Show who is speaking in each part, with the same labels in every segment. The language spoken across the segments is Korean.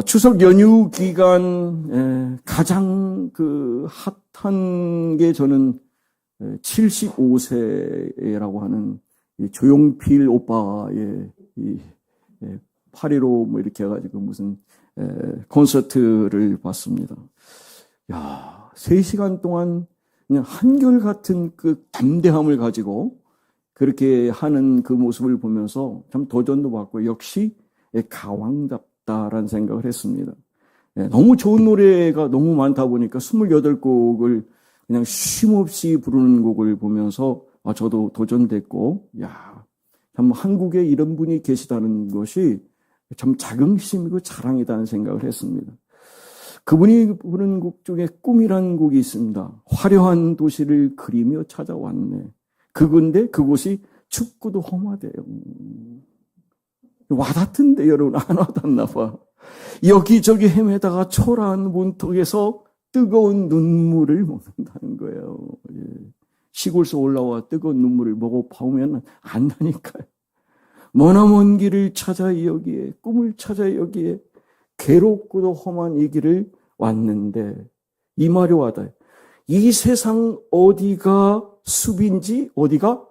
Speaker 1: 추석 연휴 기간 가장 그 핫한 게 저는 75세라고 하는 조용필 오빠의 8.15 뭐 이렇게 해가지고 무슨 콘서트를 봤습니다. 야, 3시간 동안 그냥 한결같은 그 담대함을 가지고 그렇게 하는 그 모습을 보면서 참 도전도 받고 역시 가왕답다라는 생각을 했습니다. 너무 좋은 노래가 너무 많다 보니까 28곡을 그냥 쉼없이 부르는 곡을 보면서 저도 도전됐고, 야, 참 한국에 이런 분이 계시다는 것이 참 자긍심이고 자랑이다는 생각을 했습니다. 그분이 부른 곡 중에 꿈이라는 곡이 있습니다. 화려한 도시를 그리며 찾아왔네. 그건데 그곳이 춥고도 험하대요. 와닿던데 여러분 안 와닿나 봐. 여기저기 헤매다가 초라한 문턱에서 뜨거운 눈물을 먹는다는 거예요. 시골에서 올라와 뜨거운 눈물을 먹어 보면 안 나니까요. 머나먼 길을 찾아 여기에, 꿈을 찾아 여기에 괴롭고도 험한 이 길을 왔는데 이 말이 와닿아요. 이 세상 어디가 숲인지 어디가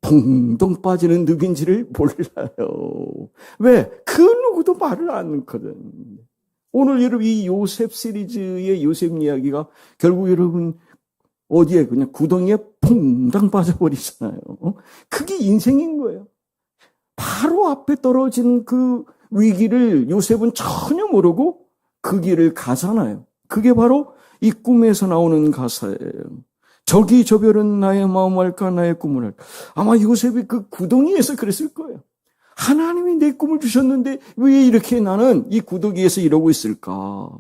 Speaker 1: 동동 빠지는 늪인지를 몰라요. 왜? 그 누구도 말을 않거든. 오늘 여러분 이 요셉 시리즈의 요셉 이야기가 결국 여러분 어디에 그냥 구덩이에 퐁당 빠져버리잖아요. 그게 인생인 거예요. 바로 앞에 떨어진 그 위기를 요셉은 전혀 모르고 그 길을 가잖아요. 그게 바로 이 꿈에서 나오는 가사예요. 저기 저 별은 나의 마음을 알까 나의 꿈을 알까. 아마 요셉이 그 구덩이에서 그랬을 거예요. 하나님이 내 꿈을 주셨는데 왜 이렇게 나는 이 구덩이에서 이러고 있을까.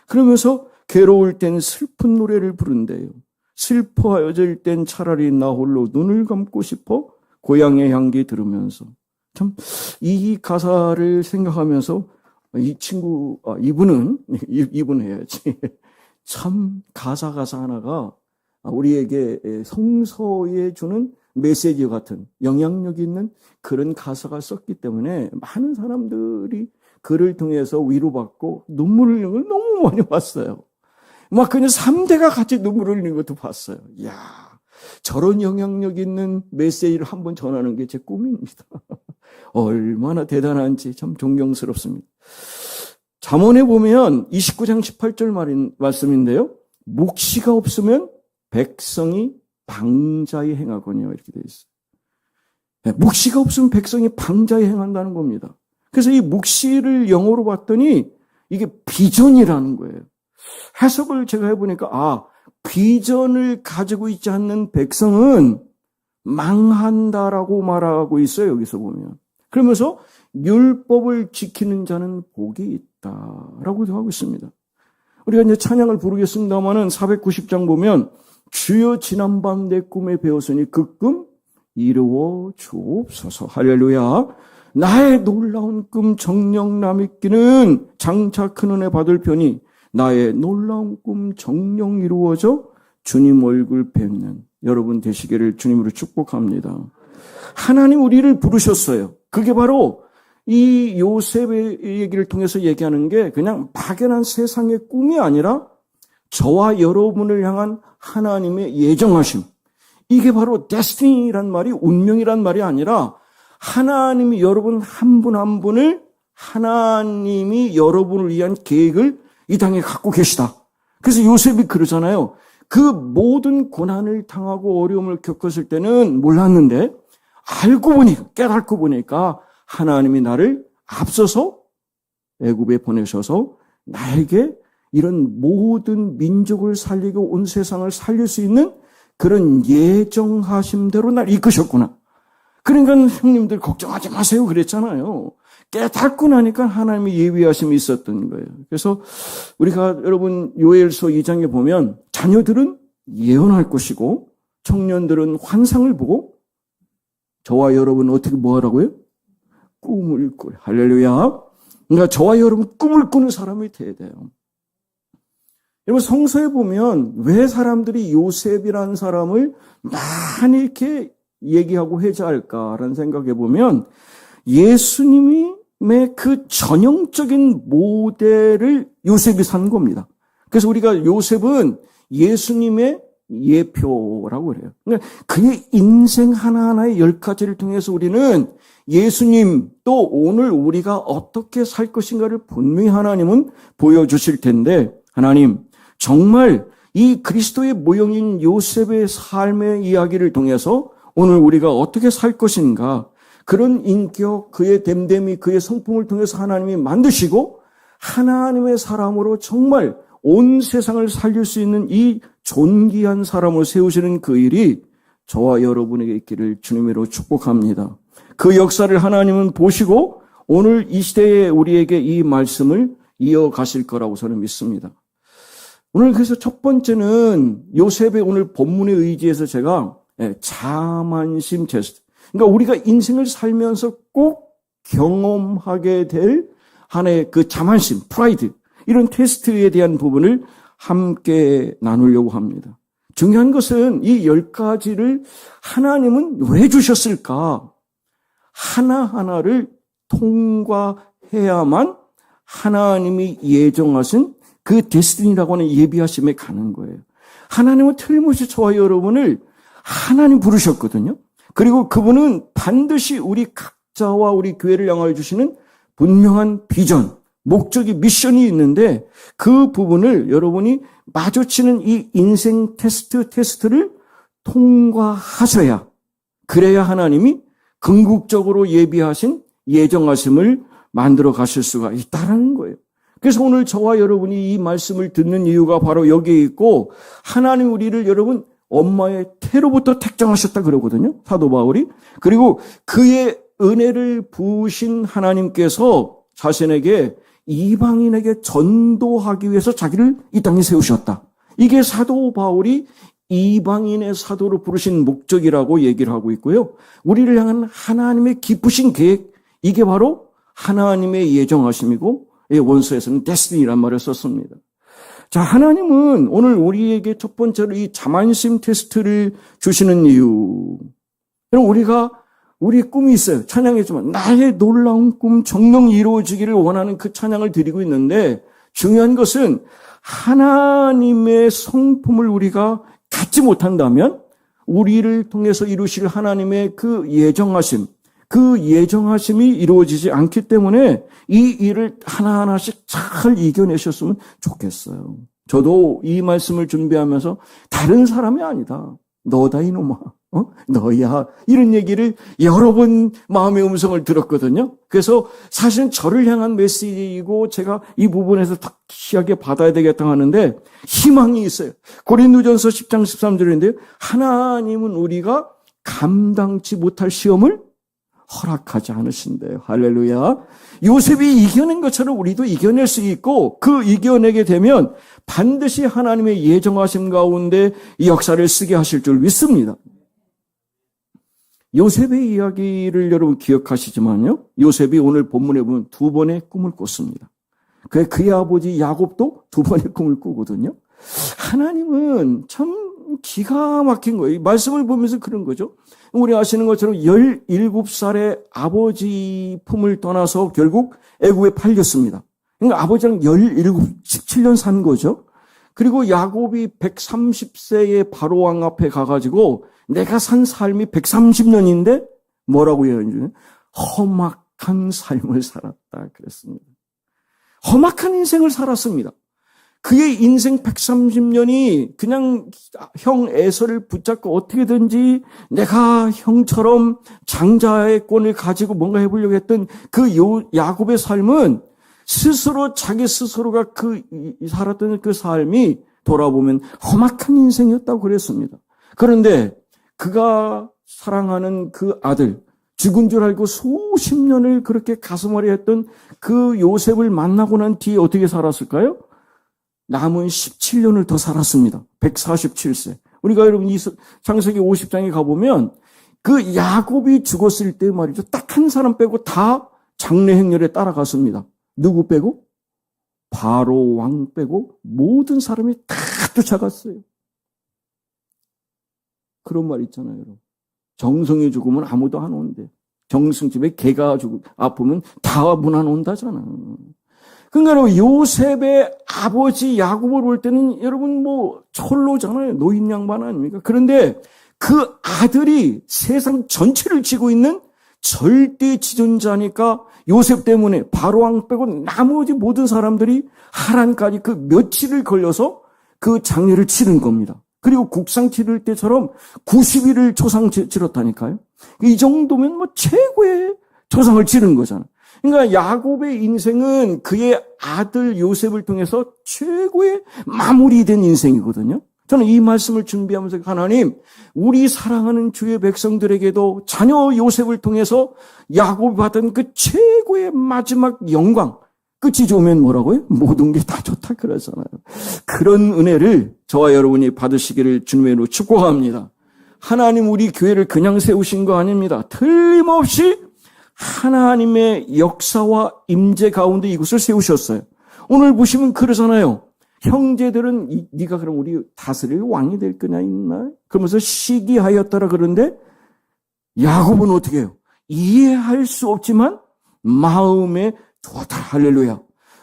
Speaker 1: 그러면서 괴로울 땐 슬픈 노래를 부른대요. 슬퍼하여질 땐 차라리 나 홀로 눈을 감고 싶어 고향의 향기 들으면서. 참 이 가사를 생각하면서 이 친구, 이분 해야지. 참 가사 하나가 우리에게 성서에 주는 메시지 같은 영향력 있는 그런 가사가 썼기 때문에 많은 사람들이 그를 통해서 위로받고 눈물을 흘리는 걸 너무 많이 봤어요. 막 그냥 3대가 같이 눈물을 흘리는 것도 봤어요. 이야, 저런 영향력 있는 메시지를 한번 전하는 게 제 꿈입니다. 얼마나 대단한지 참 존경스럽습니다. 잠언에 보면 29장 18절 말씀인데요. 묵시가 없으면 백성이 방자히 행하거니와 이렇게 되어 있어요. 묵시가 없으면 백성이 방자히 행한다는 겁니다. 그래서 이 묵시를 영어로 봤더니 이게 비전이라는 거예요. 해석을 제가 해보니까 비전을 가지고 있지 않는 백성은 망한다라고 말하고 있어요. 여기서 보면. 그러면서 율법을 지키는 자는 복이 있다라고 하고 있습니다. 우리가 이제 찬양을 부르겠습니다만은 490장 보면 주여 지난밤 내 꿈에 배웠으니 그 꿈 이루어 주옵소서. 할렐루야. 나의 놀라운 꿈 정녕 남있기는 장차 큰 은혜 받을 편이 나의 놀라운 꿈 정녕 이루어져 주님 얼굴 뵙는 여러분 되시기를 주님으로 축복합니다. 하나님 우리를 부르셨어요. 그게 바로 이 요셉의 얘기를 통해서 얘기하는 게 그냥 막연한 세상의 꿈이 아니라 저와 여러분을 향한 하나님의 예정하심. 이게 바로 destiny란 말이 운명이란 말이 아니라 하나님이 여러분 한 분 한 분을 하나님이 여러분을 위한 계획을 이 땅에 갖고 계시다. 그래서 요셉이 그러잖아요. 그 모든 고난을 당하고 어려움을 겪었을 때는 몰랐는데 깨닫고 보니까 하나님이 나를 앞서서 애굽에 보내셔서 나에게 이런 모든 민족을 살리고 온 세상을 살릴 수 있는 그런 예정하심대로 날 이끄셨구나. 그러니까 형님들 걱정하지 마세요 그랬잖아요. 깨닫고 나니까 하나님의 예비하심이 있었던 거예요. 그래서 우리가 여러분 요엘서 2장에 보면 자녀들은 예언할 것이고 청년들은 환상을 보고 저와 여러분은 어떻게 뭐 하라고요? 꿈을 꾸요. 할렐루야. 그러니까 저와 여러분 꿈을 꾸는 사람이 돼야 돼요. 여러분 성서에 보면 왜 사람들이 요셉이라는 사람을 많이 이렇게 얘기하고 회자할까라는 생각해 보면 예수님이 그 전형적인 모델을 요셉이 산 겁니다. 그래서 우리가 요셉은 예수님의 예표라고 그래요. 그러니까 그의 인생 하나하나의 10가지를 통해서 우리는 예수님 또 오늘 우리가 어떻게 살 것인가를 분명히 하나님은 보여주실 텐데, 하나님 정말 이 그리스도의 모형인 요셉의 삶의 이야기를 통해서 오늘 우리가 어떻게 살 것인가, 그런 인격, 그의 됨됨이, 그의 성품을 통해서 하나님이 만드시고 하나님의 사람으로 정말 온 세상을 살릴 수 있는 이 존귀한 사람으로 세우시는 그 일이 저와 여러분에게 있기를 주님으로 축복합니다. 그 역사를 하나님은 보시고 오늘 이 시대에 우리에게 이 말씀을 이어가실 거라고 저는 믿습니다. 오늘 그래서 첫 번째는 요셉의 오늘 본문에 의지해서 제가 자만심 테스트, 그러니까 우리가 인생을 살면서 꼭 경험하게 될 하나의 그 자만심, 프라이드, 이런 테스트에 대한 부분을 함께 나누려고 합니다. 중요한 것은 이 10가지를 하나님은 왜 주셨을까? 하나하나를 통과해야만 하나님이 예정하신 그 데스티니라고 하는 예비하심에 가는 거예요. 하나님은 틀림없이 저와 여러분을 하나님 부르셨거든요. 그리고 그분은 반드시 우리 각자와 우리 교회를 향하여 주시는 분명한 비전, 목적이, 미션이 있는데 그 부분을 여러분이 마주치는 이 인생 테스트를 통과하셔야, 그래야 하나님이 궁극적으로 예비하신 예정하심을 만들어 가실 수가 있다는 거예요. 그래서 오늘 저와 여러분이 이 말씀을 듣는 이유가 바로 여기에 있고, 하나님 우리를 여러분 엄마의 태로부터 택정하셨다 그러거든요, 사도 바울이. 그리고 그의 은혜를 부으신 하나님께서 자신에게 이방인에게 전도하기 위해서 자기를 이 땅에 세우셨다. 이게 사도 바울이 이방인의 사도로 부르신 목적이라고 얘기를 하고 있고요. 우리를 향한 하나님의 기쁘신 계획, 이게 바로 하나님의 예정하심이고, 원서에서는 데스티니란 말을 썼습니다. 자, 하나님은 오늘 우리에게 첫 번째로 이 자만심 테스트를 주시는 이유. 우리 꿈이 있어요. 찬양했지만 나의 놀라운 꿈 정령 이루어지기를 원하는 그 찬양을 드리고 있는데, 중요한 것은 하나님의 성품을 우리가 갖지 못한다면 우리를 통해서 이루실 하나님의 그 예정하심이 이루어지지 않기 때문에 이 일을 하나하나씩 잘 이겨내셨으면 좋겠어요. 저도 이 말씀을 준비하면서 다른 사람이 아니다, 너다 이놈아, 너야, 이런 얘기를 여러 번 마음의 음성을 들었거든요. 그래서 사실은 저를 향한 메시지이고 제가 이 부분에서 확실하게 받아야 되겠다 하는데 희망이 있어요. 고린도전서 10장 13절인데요. 하나님은 우리가 감당치 못할 시험을 허락하지 않으신대요. 할렐루야. 요셉이 이겨낸 것처럼 우리도 이겨낼 수 있고, 그 이겨내게 되면 반드시 하나님의 예정하심 가운데 이 역사를 쓰게 하실 줄 믿습니다. 요셉의 이야기를 여러분 기억하시지만요, 요셉이 오늘 본문에 보면 2번의 꿈을 꿨습니다. 그의 아버지 야곱도 2번의 꿈을 꾸거든요. 하나님은 참 기가 막힌 거예요. 이 말씀을 보면서 그런 거죠. 우리 아시는 것처럼 17살에 아버지 품을 떠나서 결국 애굽에 팔렸습니다. 그러니까 아버지랑 17년 산 거죠. 그리고 야곱이 130세의 바로왕 앞에 가가지고 내가 산 삶이 130년인데 뭐라고 해요? 험악한 삶을 살았다 그랬습니다. 험악한 인생을 살았습니다. 그의 인생 130년이 그냥 형 에서를 붙잡고 어떻게든지 내가 형처럼 장자의 권을 가지고 뭔가 해보려고 했던 그 야곱의 삶은 스스로 자기 스스로가 살았던 그 삶이 돌아보면 험악한 인생이었다고 그랬습니다. 그런데 그가 사랑하는 그 아들, 죽은 줄 알고 수십 년을 그렇게 가슴앓이 했던 그 요셉을 만나고 난 뒤에 어떻게 살았을까요? 남은 17년을 더 살았습니다. 147세. 우리가 여러분 이 창세기 50장에 가보면 그 야곱이 죽었을 때 말이죠, 딱 한 사람 빼고 다 장래 행렬에 따라갔습니다. 누구 빼고? 바로 왕 빼고 모든 사람이 다 쫓아갔어요. 그런 말 있잖아요, 여러분. 정성이 죽으면 아무도 안 온대. 정승집에 개가 아프면 다 문 안 온다잖아. 그러니까 요셉의 아버지 야곱을 볼 때는 여러분 철로잖아요. 노인 양반 아닙니까? 그런데 그 아들이 세상 전체를 쥐고 있는 절대 지존자니까 요셉 때문에 바로왕 빼고 나머지 모든 사람들이 하란까지 그 며칠을 걸려서 그 장례를 치른 겁니다. 그리고 국상 치를 때처럼 90일을 조상 치렀다니까요. 이 정도면 최고의 조상을 치른 거잖아요. 그러니까 야곱의 인생은 그의 아들 요셉을 통해서 최고의 마무리된 인생이거든요. 저는 이 말씀을 준비하면서 하나님, 우리 사랑하는 주의 백성들에게도 자녀 요셉을 통해서 야곱이 받은 그 최고의 마지막 영광, 끝이 좋으면 뭐라고요? 모든 게 다 좋다 그러잖아요. 그런 은혜를 저와 여러분이 받으시기를 주님의 이름으로 축복합니다. 하나님 우리 교회를 그냥 세우신 거 아닙니다. 틀림없이 하나님의 역사와 임재 가운데 이곳을 세우셨어요. 오늘 보시면 그러잖아요. 형제들은 네가 그럼 우리 다스릴 왕이 될 거냐 있나? 그러면서 시기하였더라 그러는데 야곱은 어떻게 해요? 이해할 수 없지만 마음에 두었다. 할렐루야.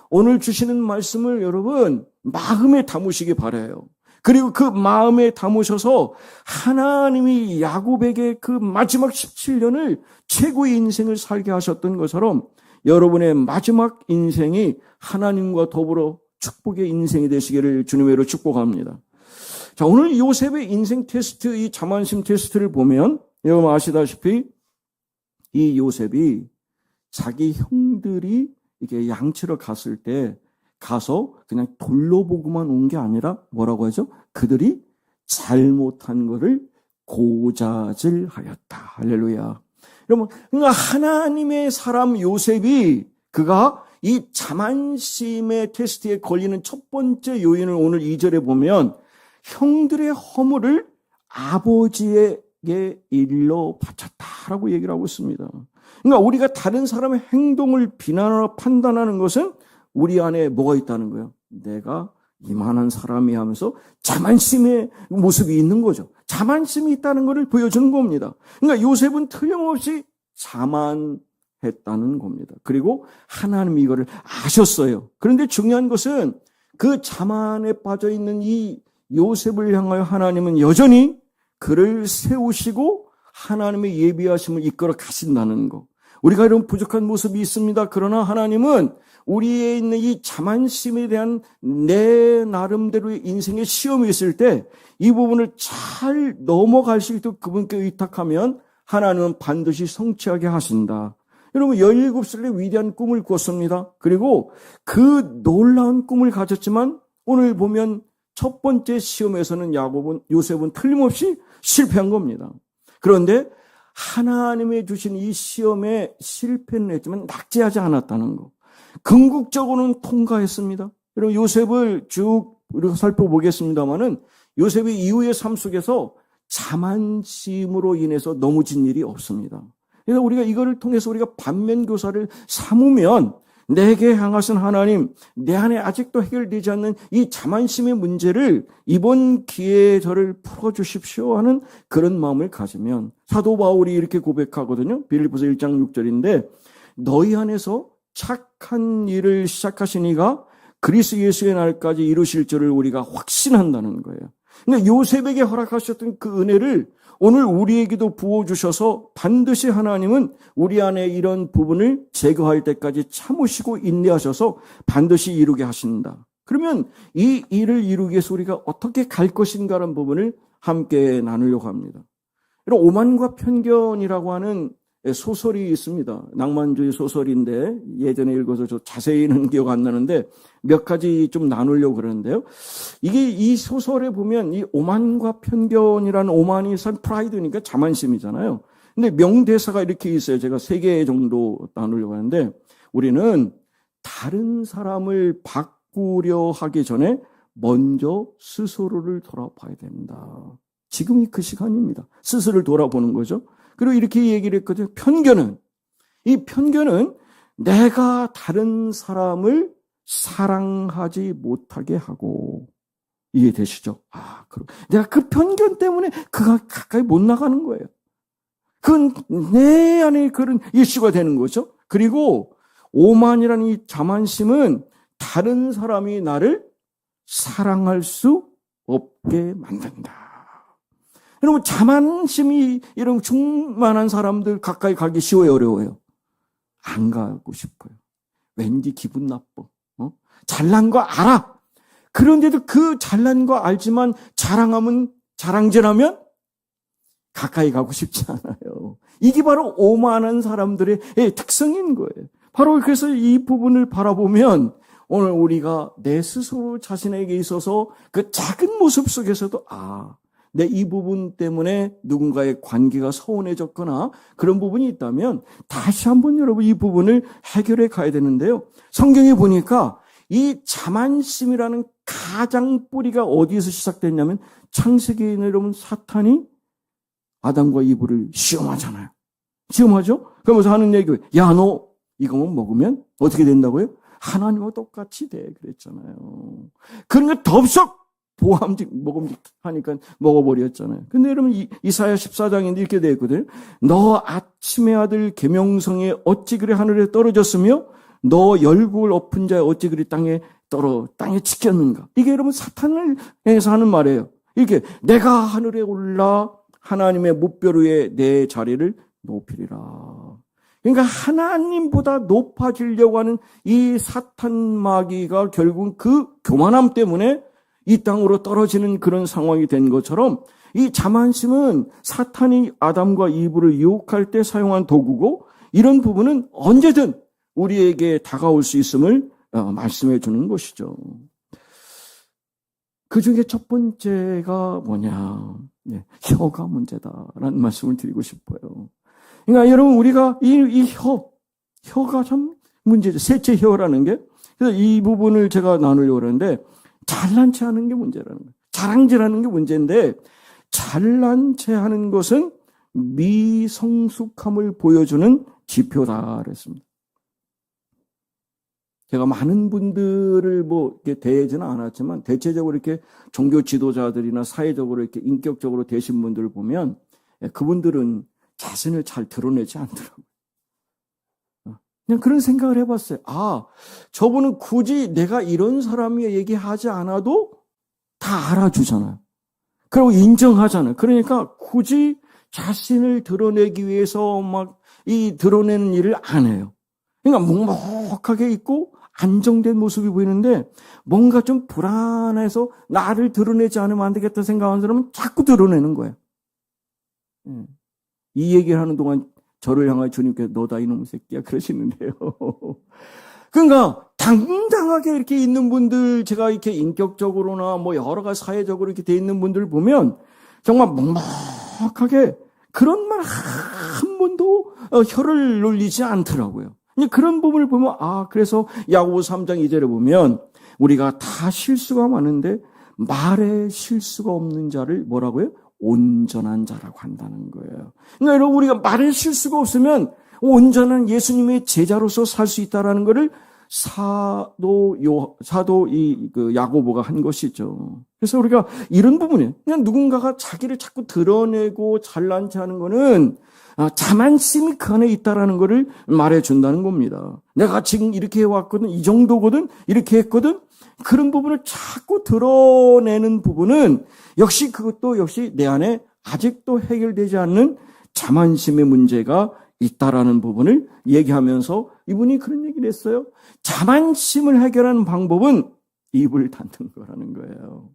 Speaker 1: 오늘 주시는 말씀을 여러분 마음에 담으시기 바라요. 그리고 그 마음에 담으셔서 하나님이 야곱에게 그 마지막 17년을 최고의 인생을 살게 하셨던 것처럼 여러분의 마지막 인생이 하나님과 더불어 축복의 인생이 되시기를 주님의 이름으로 축복합니다. 자, 오늘 요셉의 인생 테스트, 이 자만심 테스트를 보면 여러분 아시다시피 이 요셉이 자기 형들이 이렇게 양치러 갔을 때 가서 그냥 돌로 보고만 온 게 아니라 뭐라고 하죠? 그들이 잘못한 것을 고자질하였다. 할렐루야. 여러분, 그러니까 하나님의 사람 요셉이 그가 이 자만심의 테스트에 걸리는 첫 번째 요인을 오늘 2절에 보면 형들의 허물을 아버지에게 일러 바쳤다라고 얘기를 하고 있습니다. 그러니까 우리가 다른 사람의 행동을 비난하고 판단하는 것은 우리 안에 뭐가 있다는 거예요? 내가 이만한 사람이 하면서 자만심의 모습이 있는 거죠. 자만심이 있다는 것을 보여주는 겁니다. 그러니까 요셉은 틀림없이 자만했다는 겁니다. 그리고 하나님이 이거를 아셨어요. 그런데 중요한 것은 그 자만에 빠져 있는 이 요셉을 향하여 하나님은 여전히 그를 세우시고 하나님의 예비하심을 이끌어 가신다는 거. 우리가 이런 부족한 모습이 있습니다. 그러나 하나님은 우리에 있는 이 자만심에 대한 내 나름대로의 인생의 시험이 있을 때 이 부분을 잘 넘어갈 수 있도록 그분께 의탁하면 하나님은 반드시 성취하게 하신다. 여러분 17살에 위대한 꿈을 꿨습니다. 그리고 그 놀라운 꿈을 가졌지만 오늘 보면 첫 번째 시험에서는 요셉은 틀림없이 실패한 겁니다. 그런데 하나님의 주신 이 시험에 실패는 했지만 낙제하지 않았다는 거. 궁극적으로는 통과했습니다. 여러분 요셉을 쭉 우리가 살펴보겠습니다만은 요셉의 이후의 삶 속에서 자만심으로 인해서 넘어진 일이 없습니다. 그래서 우리가 이거를 통해서 우리가 반면교사를 삼으면 내게 향하신 하나님, 내 안에 아직도 해결되지 않는 이 자만심의 문제를 이번 기회에 저를 풀어주십시오 하는 그런 마음을 가지면 사도 바울이 이렇게 고백하거든요. 빌립보서 1장 6절인데 너희 안에서 착한 일을 시작하신 이가 그리스도 예수의 날까지 이루실 줄을 우리가 확신한다는 거예요. 근데 요셉에게 허락하셨던 그 은혜를 오늘 우리에게도 부어주셔서 반드시 하나님은 우리 안에 이런 부분을 제거할 때까지 참으시고 인내하셔서 반드시 이루게 하신다. 그러면 이 일을 이루기 위해서 우리가 어떻게 갈 것인가라는 부분을 함께 나누려고 합니다. 이런 오만과 편견이라고 하는 소설이 있습니다. 낭만주의 소설인데 예전에 읽어서 저 자세히는 기억 안 나는데 몇 가지 좀 나누려고 그러는데요. 이게 이 소설에 보면 이 오만과 편견이라는 오만이 산 프라이드니까 자만심이잖아요. 근데 명대사가 이렇게 있어요. 제가 3개 정도 나누려고 하는데 우리는 다른 사람을 바꾸려 하기 전에 먼저 스스로를 돌아봐야 된다. 지금이 그 시간입니다. 스스로를 돌아보는 거죠. 그리고 이렇게 얘기를 했거든요. 이 편견은 내가 다른 사람을 사랑하지 못하게 하고, 이해되시죠? 그럼 내가 그 편견 때문에 그가 가까이 못 나가는 거예요. 그건 내 안에 그런 이슈가 되는 거죠. 그리고 오만이라는 이 자만심은 다른 사람이 나를 사랑할 수 없게 만든다. 여러분, 자만심이 이런 충만한 사람들 가까이 가기 쉬워요, 어려워요? 안 가고 싶어요. 왠지 기분 나빠. 잘난 거 알아. 그런데도 그 잘난 거 알지만 자랑질하면 가까이 가고 싶지 않아요. 이게 바로 오만한 사람들의 특성인 거예요. 바로 그래서 이 부분을 바라보면 오늘 우리가 내 스스로 자신에게 있어서 그 작은 모습 속에서도 내 이 부분 때문에 누군가의 관계가 서운해졌거나 그런 부분이 있다면 다시 한번 여러분 이 부분을 해결해 가야 되는데요. 성경에 보니까 이 자만심이라는 가장 뿌리가 어디에서 시작됐냐면 창세기에 여러분 사탄이 아담과 이브를 시험하잖아요. 시험하죠? 그러면서 하는 얘기예요. 야, 너 이거만 먹으면 어떻게 된다고요? 하나님과 똑같이 돼 그랬잖아요. 그러니까 덥석 먹음직하니까 먹어버렸잖아요. 근데 여러분 이사야 14장인데 이렇게 되어 있거든요. 너 아침의 아들 계명성에 어찌 그리 하늘에 떨어졌으며 너 열국을 엎은 자에 어찌 그리 땅에 지켰는가. 이게 여러분 사탄을 해서 하는 말이에요. 이렇게 내가 하늘에 올라 하나님의 무뼈 위에 내 자리를 높이리라. 그러니까 하나님보다 높아지려고 하는 이 사탄 마귀가 결국 그 교만함 때문에 이 땅으로 떨어지는 그런 상황이 된 것처럼 이 자만심은 사탄이 아담과 이브를 유혹할 때 사용한 도구고 이런 부분은 언제든 우리에게 다가올 수 있음을 말씀해 주는 것이죠. 그 중에 첫 번째가 뭐냐? 혀가 문제다라는 말씀을 드리고 싶어요. 그러니까 여러분 우리가 이 혀가 참 문제죠. 셋째 혀라는 게. 그래서 이 부분을 제가 나누려고 하는데 잘난 체 하는 게 문제라는 거예요. 자랑질하는 게 문제인데 잘난 체 하는 것은 미성숙함을 보여주는 지표다 그랬습니다. 제가 많은 분들을 이렇게 대하지는 않았지만 대체적으로 이렇게 종교 지도자들이나 사회적으로 이렇게 인격적으로 되신 분들을 보면 그분들은 자신을 잘 드러내지 않더라고요. 그냥 그런 생각을 해봤어요. 저분은 굳이 내가 이런 사람이 얘기하지 않아도 다 알아주잖아요. 그리고 인정하잖아요. 그러니까 굳이 자신을 드러내기 위해서 드러내는 일을 안 해요. 그러니까 묵묵하게 있고 안정된 모습이 보이는데 뭔가 좀 불안해서 나를 드러내지 않으면 안 되겠다 생각하는 사람은 자꾸 드러내는 거예요. 이 얘기를 하는 동안 저를 향해 주님께서 너다 이놈 새끼야 그러시는데요. 그러니까 당당하게 이렇게 있는 분들 제가 이렇게 인격적으로나 여러 가지 사회적으로 이렇게 돼 있는 분들 보면 정말 묵묵하게 그런 말 한 번도 혀를 놀리지 않더라고요. 그런 부분을 보면 그래서 야고보 3장 2절에 보면 우리가 다 실수가 많은데 말에 실수가 없는 자를 뭐라고요? 온전한 자라고 한다는 거예요. 그러니까 여러분 우리가 말에 실수가 없으면 온전한 예수님의 제자로서 살 수 있다라는 것을 사도 야고보가 한 것이죠. 그래서 우리가 이런 부분에 그냥 누군가가 자기를 자꾸 드러내고 잘난 체 하는 거는 자만심이 그 안에 있다라는 것을 말해준다는 겁니다. 내가 지금 이렇게 해왔거든, 이 정도거든, 이렇게 했거든. 그런 부분을 자꾸 드러내는 부분은 그것도 역시 내 안에 아직도 해결되지 않는 자만심의 문제가 있다라는 부분을 얘기하면서 이분이 그런 얘기를 했어요. 자만심을 해결하는 방법은 입을 닫는 거라는 거예요.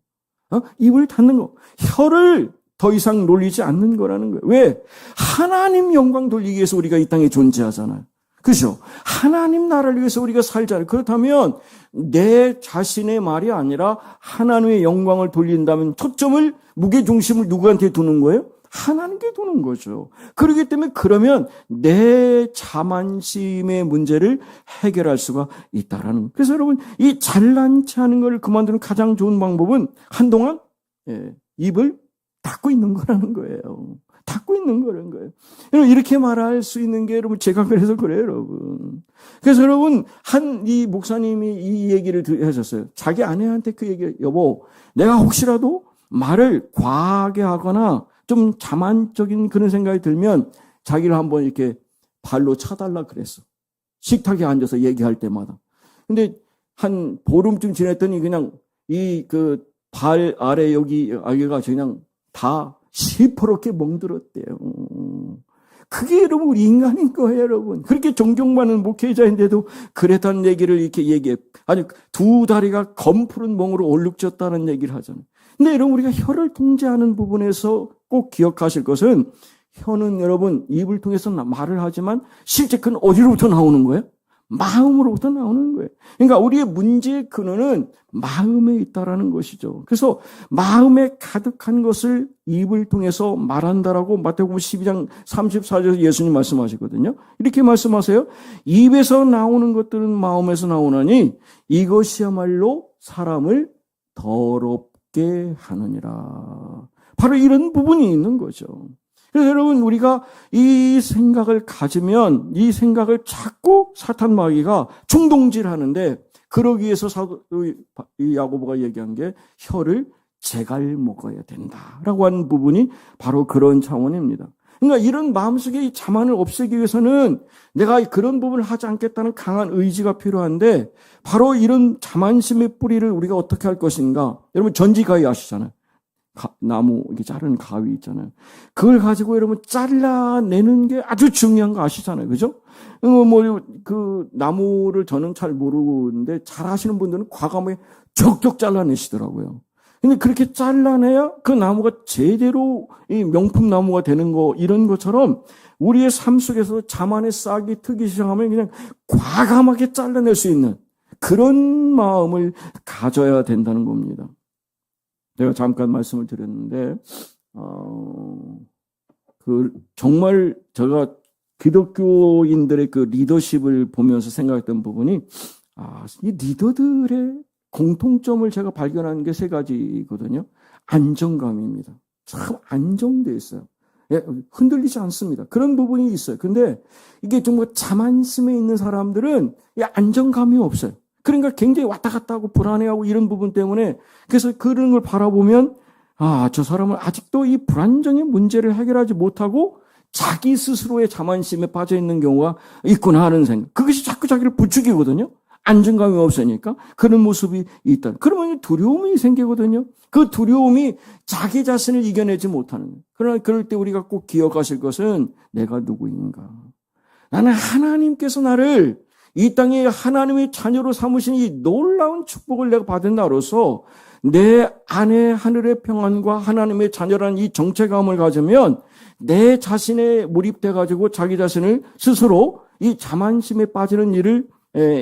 Speaker 1: 입을 닫는 거. 혀를 더 이상 놀리지 않는 거라는 거예요. 왜? 하나님 영광 돌리기 위해서 우리가 이 땅에 존재하잖아요. 그죠? 하나님 나라를 위해서 우리가 살잖아요. 그렇다면 내 자신의 말이 아니라 하나님의 영광을 돌린다면 초점을, 무게중심을 누구한테 두는 거예요? 하나님께 두는 거죠. 그렇기 때문에 그러면 내 자만심의 문제를 해결할 수가 있다라는. 그래서 여러분 이 잘난 체 하는 걸 그만두는 가장 좋은 방법은 한동안 입을 닫고 있는 거라는 거예요. 닫고 있는 거라는 거예요. 여러분 이렇게 말할 수 있는 게 여러분 제가 그래서 그래요, 여러분. 그래서 여러분 이 목사님이 이 얘기를 하셨어요. 자기 아내한테 그 얘기, 여보, 내가 혹시라도 말을 과하게 하거나 좀 자만적인 그런 생각이 들면 자기를 한번 이렇게 발로 차달라 그랬어. 식탁에 앉아서 얘기할 때마다. 근데 한 보름쯤 지났더니 그냥 이 그 발 아래 여기가 그냥 다 시퍼렇게 멍들었대요. 그게 여러분 우리 인간인 거예요, 여러분. 그렇게 존경 많은 목회자인데도 그랬다는 얘기를 이렇게 얘기해. 아니, 두 다리가 검푸른 멍으로 얼룩졌다는 얘기를 하잖아요. 근데 여러분 우리가 혀를 통제하는 부분에서 꼭 기억하실 것은 혀는 여러분 입을 통해서 말을 하지만 실제 그건 어디로부터 나오는 거예요? 마음으로부터 나오는 거예요. 그러니까 우리의 문제의 근원은 마음에 있다라는 것이죠. 그래서 마음에 가득한 것을 입을 통해서 말한다라고 마태복음 12장 34절에서 예수님 말씀하시거든요. 이렇게 말씀하세요. 입에서 나오는 것들은 마음에서 나오나니 이것이야말로 사람을 더럽게 하느니라. 바로 이런 부분이 있는 거죠. 그래서 여러분 우리가 이 생각을 가지면 이 생각을 자꾸 사탄 마귀가 충동질하는데 그러기 위해서 야고보가 얘기한 게 혀를 제갈 먹어야 된다라고 하는 부분이 바로 그런 차원입니다. 그러니까 이런 마음속에 이 자만을 없애기 위해서는 내가 그런 부분을 하지 않겠다는 강한 의지가 필요한데 바로 이런 자만심의 뿌리를 우리가 어떻게 할 것인가. 여러분 전지가위 아시잖아요. 나무 이렇게 자르는 가위 있잖아요. 그걸 가지고 여러분 잘라내는 게 아주 중요한 거 아시잖아요, 그죠? 그 나무를 저는 잘 모르는데 잘 하시는 분들은 과감하게 적적 잘라내시더라고요. 근데 그렇게 잘라내야 그 나무가 제대로 이 명품 나무가 되는 거 이런 것처럼 우리의 삶 속에서 자만의 싹이 트기 시작하면 그냥 과감하게 잘라낼 수 있는 그런 마음을 가져야 된다는 겁니다. 제가 잠깐 말씀을 드렸는데, 정말 제가 기독교인들의 그 리더십을 보면서 생각했던 부분이, 이 리더들의 공통점을 제가 발견한 게 세 가지거든요. 안정감입니다. 참 안정되어 있어요. 흔들리지 않습니다. 그런 부분이 있어요. 근데 이게 정말 자만심에 있는 사람들은 이 안정감이 없어요. 그러니까 굉장히 왔다 갔다 하고 불안해하고 이런 부분 때문에 그래서 그런 걸 바라보면 저 사람은 아직도 이 불안정의 문제를 해결하지 못하고 자기 스스로의 자만심에 빠져 있는 경우가 있구나 하는 생각. 그것이 자꾸 자기를 부추기거든요. 안정감이 없으니까 그런 모습이 있다. 그러면 두려움이 생기거든요. 그 두려움이 자기 자신을 이겨내지 못하는 거예요. 그러나 그럴 때 우리가 꼭 기억하실 것은 내가 누구인가. 나는 하나님께서 나를 이 땅에 하나님의 자녀로 삼으신 이 놀라운 축복을 내가 받은 나로서 내 안에 하늘의 평안과 하나님의 자녀라는 이 정체감을 가지면 내 자신에 몰입돼 가지고 자기 자신을 스스로 이 자만심에 빠지는 일을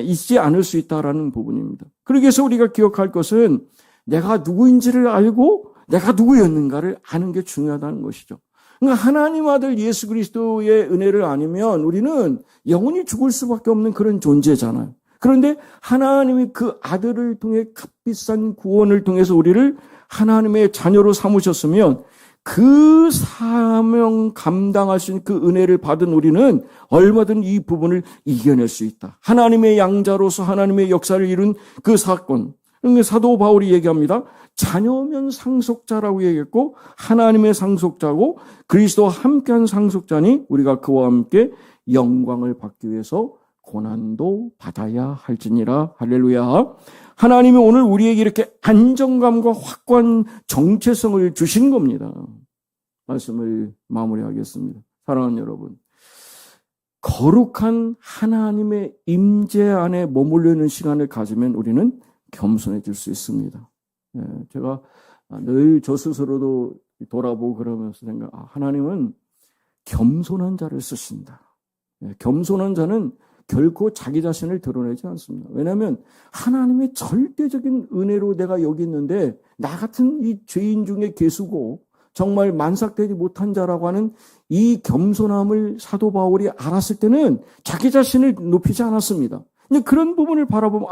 Speaker 1: 있지 않을 수 있다라는 부분입니다. 그러기 위해서 우리가 기억할 것은 내가 누구인지를 알고 내가 누구였는가를 아는 게 중요하다는 것이죠. 그러니까 하나님 아들 예수 그리스도의 은혜를 아니면 우리는 영원히 죽을 수밖에 없는 그런 존재잖아요. 그런데 하나님이 그 아들을 통해 값비싼 구원을 통해서 우리를 하나님의 자녀로 삼으셨으면 그 사명 감당할 수 있는 그 은혜를 받은 우리는 얼마든 이 부분을 이겨낼 수 있다. 하나님의 양자로서 하나님의 역사를 이룬 그 사건. 사도 바울이 얘기합니다. 자녀면 상속자라고 얘기했고 하나님의 상속자고 그리스도와 함께한 상속자니 우리가 그와 함께 영광을 받기 위해서 고난도 받아야 할지니라. 할렐루야. 하나님이 오늘 우리에게 이렇게 안정감과 확고한 정체성을 주신 겁니다. 말씀을 마무리하겠습니다. 사랑하는 여러분, 거룩한 하나님의 임재 안에 머물러 있는 시간을 가지면 우리는 겸손해질 수 있습니다. 제가 늘 저 스스로도 돌아보고 그러면서 하나님은 겸손한 자를 쓰신다. 겸손한 자는 결코 자기 자신을 드러내지 않습니다. 왜냐하면 하나님의 절대적인 은혜로 내가 여기 있는데 나 같은 이 죄인 중에 괴수고 정말 만삭되지 못한 자라고 하는 이 겸손함을 사도 바울이 알았을 때는 자기 자신을 높이지 않았습니다. 근데 그런 부분을 바라보면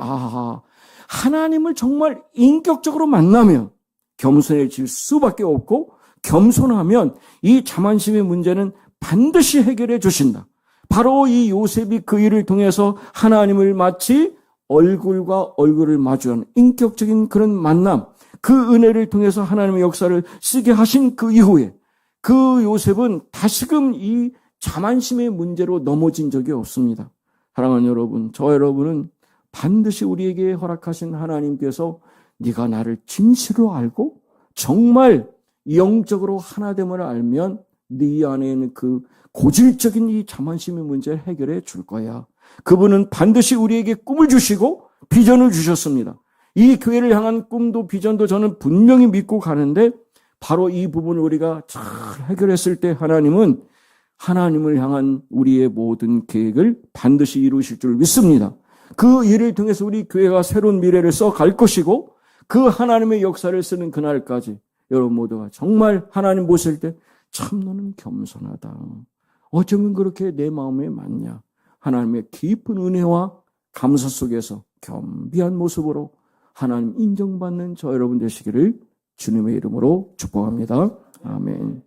Speaker 1: 하나님을 정말 인격적으로 만나면 겸손해질 수밖에 없고 겸손하면 이 자만심의 문제는 반드시 해결해 주신다. 바로 이 요셉이 그 일을 통해서 하나님을 마치 얼굴과 얼굴을 마주하는 인격적인 그런 만남, 그 은혜를 통해서 하나님의 역사를 쓰게 하신 그 이후에 그 요셉은 다시금 이 자만심의 문제로 넘어진 적이 없습니다. 사랑하는 여러분, 저 여러분은 반드시 우리에게 허락하신 하나님께서 네가 나를 진실로 알고 정말 영적으로 하나됨을 알면 네 안에 있는 그 고질적인 이 자만심의 문제를 해결해 줄 거야. 그분은 반드시 우리에게 꿈을 주시고 비전을 주셨습니다. 이 교회를 향한 꿈도 비전도 저는 분명히 믿고 가는데 바로 이 부분을 우리가 잘 해결했을 때 하나님은 하나님을 향한 우리의 모든 계획을 반드시 이루실 줄 믿습니다. 그 일을 통해서 우리 교회가 새로운 미래를 써갈 것이고 그 하나님의 역사를 쓰는 그날까지 여러분 모두가 정말 하나님 보실 때 참 너는 겸손하다. 어쩌면 그렇게 내 마음에 맞냐. 하나님의 깊은 은혜와 감사 속에서 겸비한 모습으로 하나님 인정받는 저 여러분 되시기를 주님의 이름으로 축복합니다. 아멘.